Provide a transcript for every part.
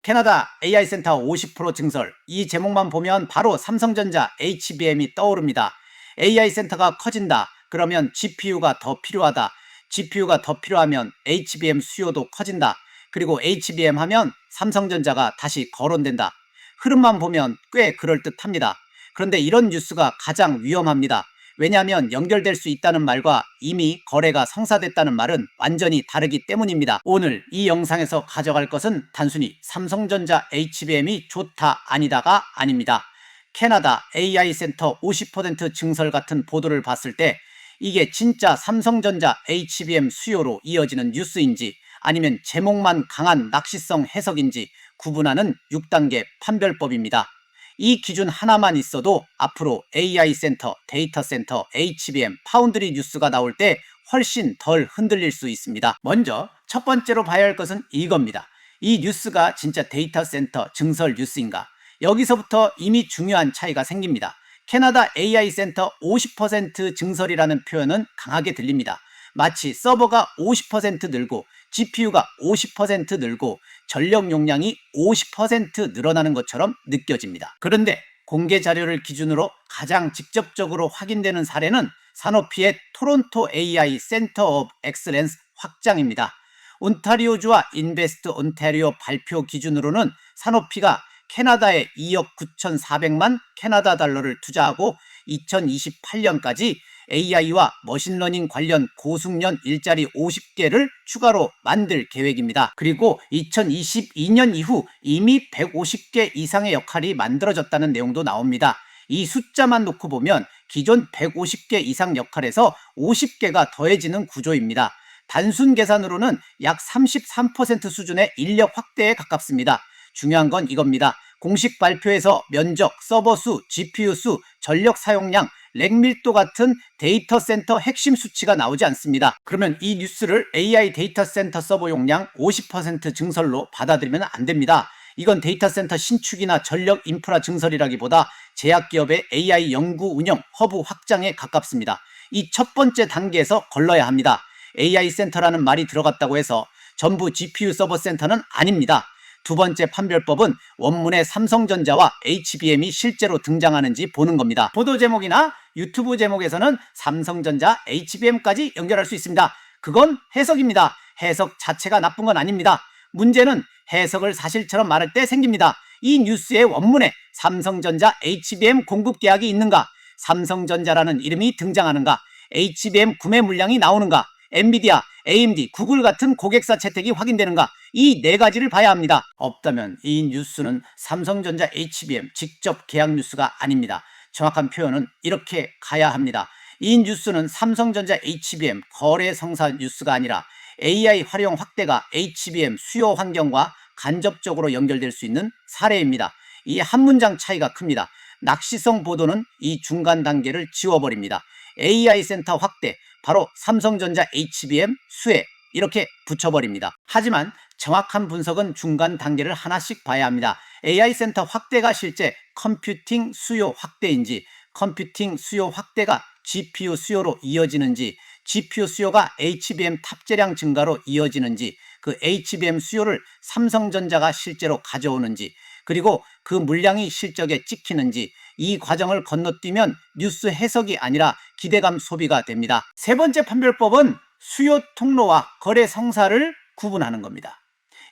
캐나다 AI 센터 50% 증설. 이 제목만 보면 바로 삼성전자 HBM이 떠오릅니다. AI 센터가 커진다. 그러면 GPU가 더 필요하다. GPU가 더 필요하면 HBM 수요도 커진다. 그리고 HBM 하면 삼성전자가 다시 거론된다. 흐름만 보면 꽤 그럴듯합니다. 그런데 이런 뉴스가 가장 위험합니다. 왜냐하면 연결될 수 있다는 말과 이미 거래가 성사됐다는 말은 완전히 다르기 때문입니다. 오늘 이 영상에서 가져갈 것은 단순히 삼성전자 HBM이 좋다 아니다가 아닙니다. 캐나다 AI 센터 50% 증설 같은 보도를 봤을 때 이게 진짜 삼성전자 HBM 수요로 이어지는 뉴스인지 아니면 제목만 강한 낚시성 해석인지 구분하는 6단계 판별법입니다. 이 기준 하나만 있어도 앞으로 AI 센터, 데이터 센터, HBM, 파운드리 뉴스가 나올 때 훨씬 덜 흔들릴 수 있습니다. 먼저 첫 번째로 봐야 할 것은 이겁니다. 이 뉴스가 진짜 데이터 센터 증설 뉴스인가? 여기서부터 이미 중요한 차이가 생깁니다. 캐나다 AI 센터 50% 증설이라는 표현은 강하게 들립니다. 마치 서버가 50% 늘고 GPU가 50% 늘고 전력 용량이 50% 늘어나는 것처럼 느껴집니다. 그런데 공개 자료를 기준으로 가장 직접적으로 확인되는 사례는 산오피의 토론토 AI 센터 오브 엑셀런스 확장입니다. 온타리오주와 인베스트 온타리오 발표 기준으로는 산오피가 캐나다에 2억 9,400만 캐나다 달러를 투자하고 2028년까지 AI와 머신러닝 관련 고숙련 일자리 50개를 추가로 만들 계획입니다. 그리고 2022년 이후 이미 150개 이상의 역할이 만들어졌다는 내용도 나옵니다. 이 숫자만 놓고 보면 기존 150개 이상 역할에서 50개가 더해지는 구조입니다. 단순 계산으로는 약 33% 수준의 인력 확대에 가깝습니다. 중요한 건 이겁니다. 공식 발표에서 면적, 서버 수, GPU 수, 전력 사용량, 렉 밀도 같은 데이터 센터 핵심 수치가 나오지 않습니다. 그러면 이 뉴스를 AI 데이터 센터 서버 용량 50% 증설로 받아들이면 안 됩니다. 이건 데이터 센터 신축이나 전력 인프라 증설이라기보다 제약기업의 AI 연구 운영 허브 확장에 가깝습니다. 이 첫 번째 단계에서 걸러야 합니다. AI 센터라는 말이 들어갔다고 해서 전부 GPU 서버 센터는 아닙니다. 두 번째 판별법은 원문에 삼성전자와 HBM이 실제로 등장하는지 보는 겁니다. 보도 제목이나 유튜브 제목에서는 삼성전자 HBM까지 연결할 수 있습니다. 그건 해석입니다. 해석 자체가 나쁜 건 아닙니다. 문제는 해석을 사실처럼 말할 때 생깁니다. 이 뉴스의 원문에 삼성전자 HBM 공급 계약이 있는가? 삼성전자라는 이름이 등장하는가? HBM 구매 물량이 나오는가? 엔비디아, AMD, 구글 같은 고객사 채택이 확인되는가? 이 네 가지를 봐야 합니다. 없다면 이 뉴스는 삼성전자 HBM 직접 계약 뉴스가 아닙니다. 정확한 표현은 이렇게 가야 합니다. 이 뉴스는 삼성전자 HBM 거래 성사 뉴스가 아니라 AI 활용 확대가 HBM 수요 환경과 간접적으로 연결될 수 있는 사례입니다. 이 한 문장 차이가 큽니다. 낚시성 보도는 이 중간 단계를 지워버립니다. AI 센터 확대, 바로 삼성전자 HBM 수혜 이렇게 붙여버립니다. 하지만 정확한 분석은 중간 단계를 하나씩 봐야 합니다. AI 센터 확대가 실제 컴퓨팅 수요 확대인지, 컴퓨팅 수요 확대가 GPU 수요로 이어지는지, GPU 수요가 HBM 탑재량 증가로 이어지는지, 그 HBM 수요를 삼성전자가 실제로 가져오는지, 그리고 그 물량이 실적에 찍히는지, 이 과정을 건너뛰면 뉴스 해석이 아니라 기대감 소비가 됩니다. 세 번째 판별법은 수요 통로와 거래 성사를 구분하는 겁니다.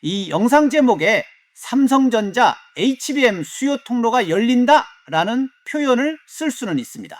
이 영상 제목에 삼성전자 HBM 수요 통로가 열린다라는 표현을 쓸 수는 있습니다.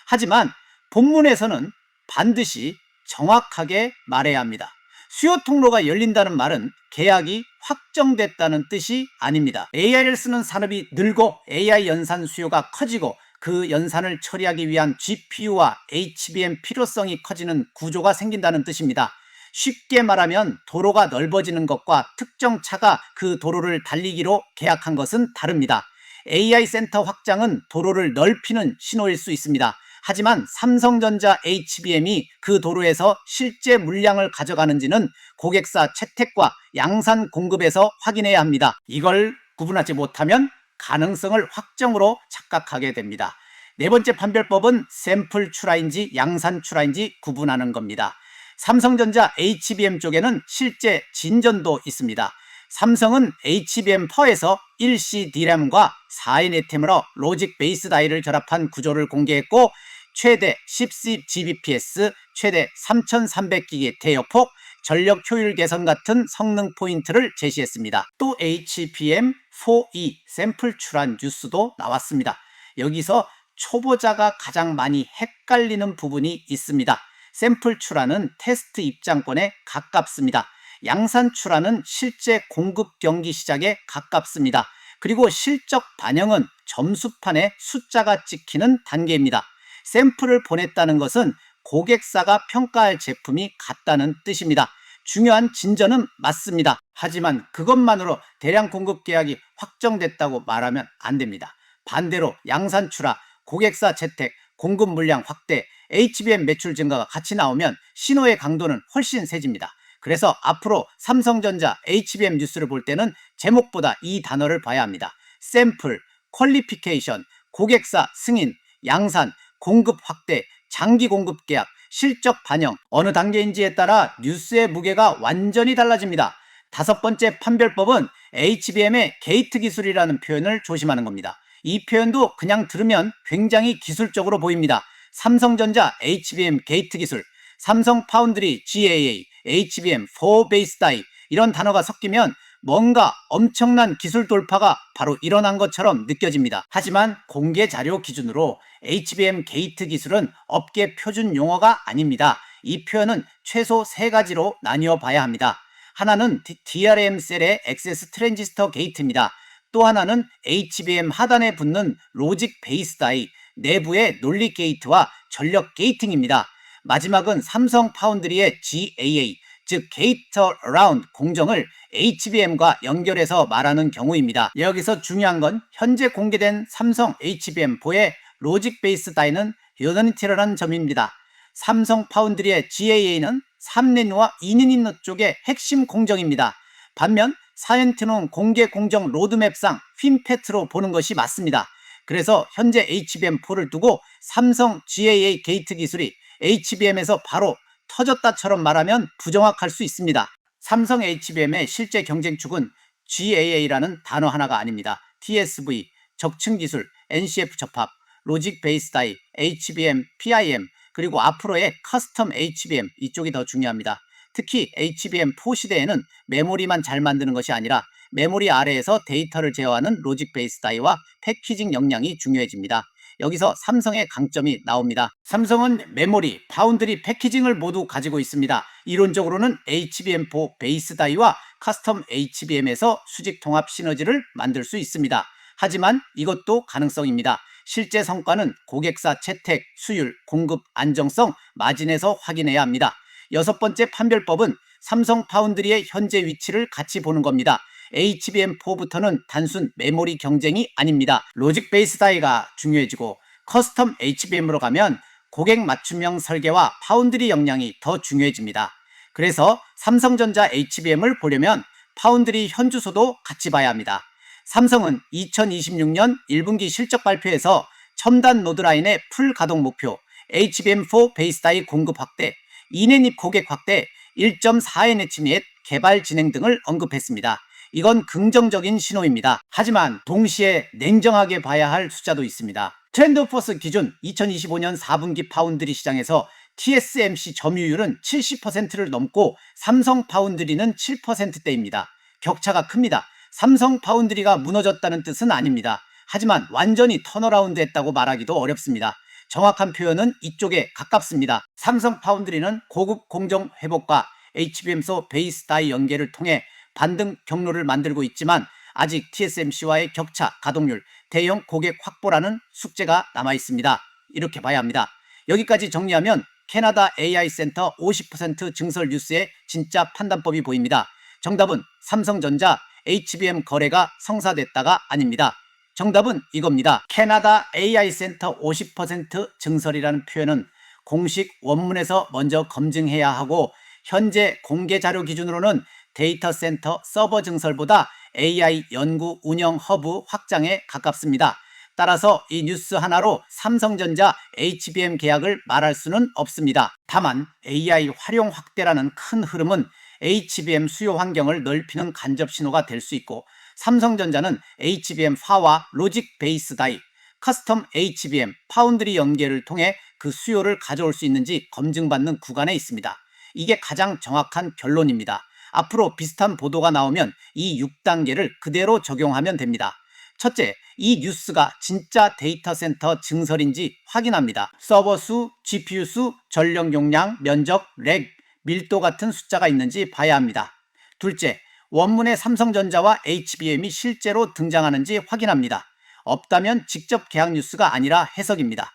하지만 본문에서는 반드시 정확하게 말해야 합니다. 수요 통로가 열린다는 말은 계약이 확정됐다는 뜻이 아닙니다. AI를 쓰는 산업이 늘고 AI 연산 수요가 커지고 그 연산을 처리하기 위한 GPU와 HBM 필요성이 커지는 구조가 생긴다는 뜻입니다. 쉽게 말하면 도로가 넓어지는 것과 특정 차가 그 도로를 달리기로 계약한 것은 다릅니다. AI 센터 확장은 도로를 넓히는 신호일 수 있습니다. 하지만 삼성전자 HBM이 그 도로에서 실제 물량을 가져가는지는 고객사 채택과 양산 공급에서 확인해야 합니다. 이걸 구분하지 못하면 가능성을 확정으로 착각하게 됩니다. 네 번째 판별법은 샘플 출하인지 양산 출하인지 구분하는 겁니다. 삼성전자 HBM 쪽에는 실제 진전도 있습니다. 삼성은 HBM4에서 1C D램과 4인 애템으로 로직 베이스 다이를 결합한 구조를 공개했고 최대 10C GBps, 최대 3300기의 대역폭, 전력 효율 개선 같은 성능 포인트를 제시했습니다. 또 HBM4E 샘플 출한 뉴스도 나왔습니다. 여기서 초보자가 가장 많이 헷갈리는 부분이 있습니다. 샘플 출하는 테스트 입장권에 가깝습니다. 양산 출하는 실제 공급 경기 시작에 가깝습니다. 그리고 실적 반영은 점수판에 숫자가 찍히는 단계입니다. 샘플을 보냈다는 것은 고객사가 평가할 제품이 같다는 뜻입니다. 중요한 진전은 맞습니다. 하지만 그것만으로 대량 공급 계약이 확정됐다고 말하면 안 됩니다. 반대로 양산 출하, 고객사 재택, 공급 물량 확대, HBM 매출 증가가 같이 나오면 신호의 강도는 훨씬 세집니다. 그래서 앞으로 삼성전자 HBM 뉴스를 볼 때는 제목보다 이 단어를 봐야 합니다. 샘플, 퀄리피케이션, 고객사 승인, 양산, 공급 확대, 장기 공급 계약, 실적 반영, 어느 단계인지에 따라 뉴스의 무게가 완전히 달라집니다. 다섯 번째 판별법은 HBM의 게이트 기술이라는 표현을 조심하는 겁니다. 이 표현도 그냥 들으면 굉장히 기술적으로 보입니다. 삼성전자 HBM 게이트 기술, 삼성 파운드리 GAA, HBM4 베이스 다이 이런 단어가 섞이면 뭔가 엄청난 기술 돌파가 바로 일어난 것처럼 느껴집니다. 하지만 공개 자료 기준으로 HBM 게이트 기술은 업계 표준 용어가 아닙니다. 이 표현은 최소 세 가지로 나뉘어 봐야 합니다. 하나는 DRAM 셀의 액세스 트랜지스터 게이트입니다. 또 하나는 HBM 하단에 붙는 로직 베이스 다이, 내부의 논리 게이트와 전력 게이팅입니다. 마지막은 삼성 파운드리의 GAA, 즉 게이트 어라운드 공정을 HBM과 연결해서 말하는 경우입니다. 여기서 중요한 건 현재 공개된 삼성 HBM4의 로직 베이스 다이는 유니티라는 점입니다. 삼성 파운드리의 GAA는 3내니와 2내니 쪽의 핵심 공정입니다. 반면 4n는 공개 공정 로드맵상 핀페트로 보는 것이 맞습니다. 그래서 현재 HBM4를 두고 삼성 GAA 게이트 기술이 HBM에서 바로 터졌다처럼 말하면 부정확할 수 있습니다. 삼성 HBM의 실제 경쟁축은 GAA라는 단어 하나가 아닙니다. TSV, 적층 기술, NCF 접합, 로직 베이스 다이, HBM, PIM, 그리고 앞으로의 커스텀 HBM 이쪽이 더 중요합니다. 특히 HBM4 시대에는 메모리만 잘 만드는 것이 아니라 메모리 아래에서 데이터를 제어하는 로직 베이스 다이와 패키징 역량이 중요해집니다. 여기서 삼성의 강점이 나옵니다. 삼성은 메모리, 파운드리, 패키징을 모두 가지고 있습니다. 이론적으로는 HBM4 베이스 다이와 커스텀 HBM에서 수직 통합 시너지를 만들 수 있습니다. 하지만 이것도 가능성입니다. 실제 성과는 고객사 채택, 수율, 공급 안정성, 마진에서 확인해야 합니다. 여섯 번째 판별법은 삼성 파운드리의 현재 위치를 같이 보는 겁니다. HBM4부터는 단순 메모리 경쟁이 아닙니다. 로직 베이스 다이가 중요해지고 커스텀 HBM으로 가면 고객 맞춤형 설계와 파운드리 역량이 더 중요해집니다. 그래서 삼성전자 HBM을 보려면 파운드리 현주소도 같이 봐야 합니다. 삼성은 2026년 1분기 실적 발표에서 첨단 노드라인의 풀 가동 목표, HBM4 베이스 다이 공급 확대, 2내니 고객 확대, 1.4nH 및 개발 진행 등을 언급했습니다. 이건 긍정적인 신호입니다. 하지만 동시에 냉정하게 봐야 할 숫자도 있습니다. 트렌드포스 기준 2025년 4분기 파운드리 시장에서 TSMC 점유율은 70%를 넘고 삼성 파운드리는 7%대입니다. 격차가 큽니다. 삼성 파운드리가 무너졌다는 뜻은 아닙니다. 하지만 완전히 턴어라운드 했다고 말하기도 어렵습니다. 정확한 표현은 이쪽에 가깝습니다. 삼성 파운드리는 고급 공정 회복과 HBM4 베이스 다이 연계를 통해 반등 경로를 만들고 있지만 아직 TSMC와의 격차, 가동률, 대형 고객 확보라는 숙제가 남아 있습니다. 이렇게 봐야 합니다. 여기까지 정리하면 캐나다 AI 센터 50% 증설 뉴스의 진짜 판단법이 보입니다. 정답은 삼성전자 HBM 거래가 성사됐다가 아닙니다. 정답은 이겁니다. 캐나다 AI 센터 50% 증설이라는 표현은 공식 원문에서 먼저 검증해야 하고 현재 공개 자료 기준으로는 데이터 센터 서버 증설보다 AI 연구 운영 허브 확장에 가깝습니다. 따라서 이 뉴스 하나로 삼성전자 HBM 계약을 말할 수는 없습니다. 다만 AI 활용 확대라는 큰 흐름은 HBM 수요 환경을 넓히는 간접 신호가 될 수 있고, 삼성전자는 HBM4와 로직 베이스 다이, 커스텀 HBM, 파운드리 연계를 통해 그 수요를 가져올 수 있는지 검증받는 구간에 있습니다. 이게 가장 정확한 결론입니다. 앞으로 비슷한 보도가 나오면 이 6단계를 그대로 적용하면 됩니다. 첫째, 이 뉴스가 진짜 데이터 센터 증설인지 확인합니다. 서버 수, GPU 수, 전력 용량, 면적, 렉, 밀도 같은 숫자가 있는지 봐야 합니다. 둘째, 원문에 삼성전자와 HBM이 실제로 등장하는지 확인합니다. 없다면 직접 계약 뉴스가 아니라 해석입니다.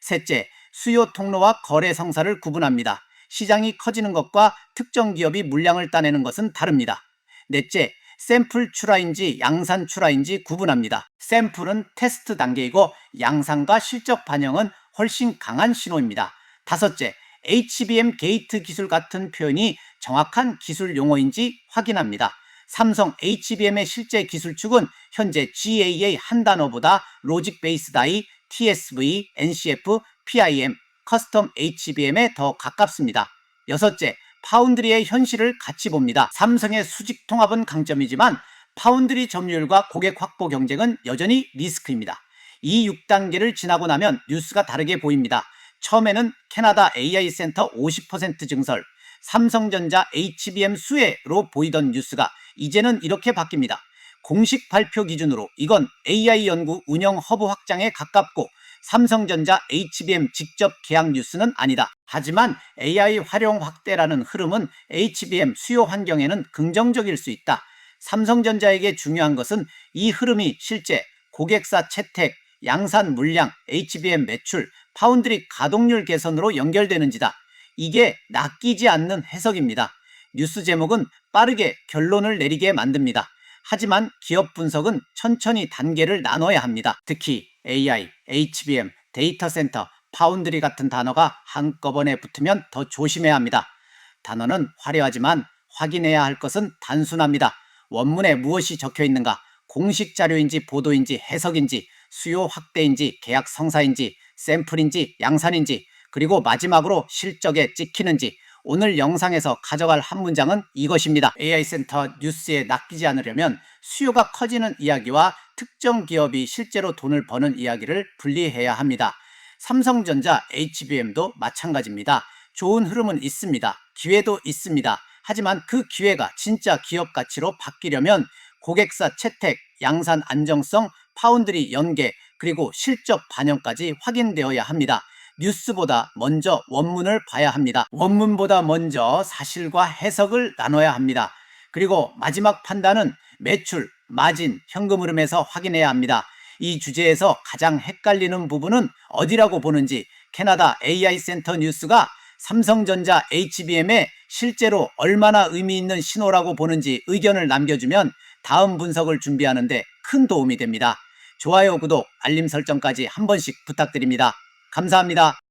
셋째, 수요 통로와 거래 성사를 구분합니다. 시장이 커지는 것과 특정 기업이 물량을 따내는 것은 다릅니다. 넷째, 샘플 출하인지 양산 출하인지 구분합니다. 샘플은 테스트 단계이고 양산과 실적 반영은 훨씬 강한 신호입니다. 다섯째, HBM 게이트 기술 같은 표현이 정확한 기술 용어인지 확인합니다. 삼성 HBM의 실제 기술축은 현재 GAA 한 단어보다 로직 베이스 다이, TSV, NCF, PIM, 커스텀 HBM에 더 가깝습니다. 여섯째, 파운드리의 현실을 같이 봅니다. 삼성의 수직 통합은 강점이지만 파운드리 점유율과 고객 확보 경쟁은 여전히 리스크입니다. 이 6단계를 지나고 나면 뉴스가 다르게 보입니다. 처음에는 캐나다 AI 센터 50% 증설, 삼성전자 HBM 수혜로 보이던 뉴스가 이제는 이렇게 바뀝니다. 공식 발표 기준으로 이건 AI 연구 운영 허브 확장에 가깝고 삼성전자 HBM 직접 계약 뉴스는 아니다. 하지만 AI 활용 확대라는 흐름은 HBM 수요 환경에는 긍정적일 수 있다. 삼성전자에게 중요한 것은 이 흐름이 실제 고객사 채택, 양산 물량, HBM 매출, 파운드리 가동률 개선으로 연결되는지다. 이게 낚이지 않는 해석입니다. 뉴스 제목은 빠르게 결론을 내리게 만듭니다. 하지만 기업 분석은 천천히 단계를 나눠야 합니다. 특히 AI, HBM, 데이터 센터, 파운드리 같은 단어가 한꺼번에 붙으면 더 조심해야 합니다. 단어는 화려하지만 확인해야 할 것은 단순합니다. 원문에 무엇이 적혀 있는가? 공식 자료인지 보도인지 해석인지, 수요 확대인지 계약 성사인지, 샘플인지 양산인지, 그리고 마지막으로 실적에 찍히는지. 오늘 영상에서 가져갈 한 문장은 이것입니다. AI 센터 뉴스에 낚이지 않으려면 수요가 커지는 이야기와 특정 기업이 실제로 돈을 버는 이야기를 분리해야 합니다. 삼성전자 HBM도 마찬가지입니다. 좋은 흐름은 있습니다. 기회도 있습니다. 하지만 그 기회가 진짜 기업 가치로 바뀌려면 고객사 채택, 양산 안정성, 파운드리 연계, 그리고 실적 반영까지 확인되어야 합니다. 뉴스보다 먼저 원문을 봐야 합니다. 원문보다 먼저 사실과 해석을 나눠야 합니다. 그리고 마지막 판단은 매출, 마진, 현금 흐름에서 확인해야 합니다. 이 주제에서 가장 헷갈리는 부분은 어디라고 보는지, 캐나다 AI 센터 뉴스가 삼성전자 HBM에 실제로 얼마나 의미 있는 신호라고 보는지 의견을 남겨주면 다음 분석을 준비하는데 큰 도움이 됩니다. 좋아요, 구독, 알림 설정까지 한 번씩 부탁드립니다. 감사합니다.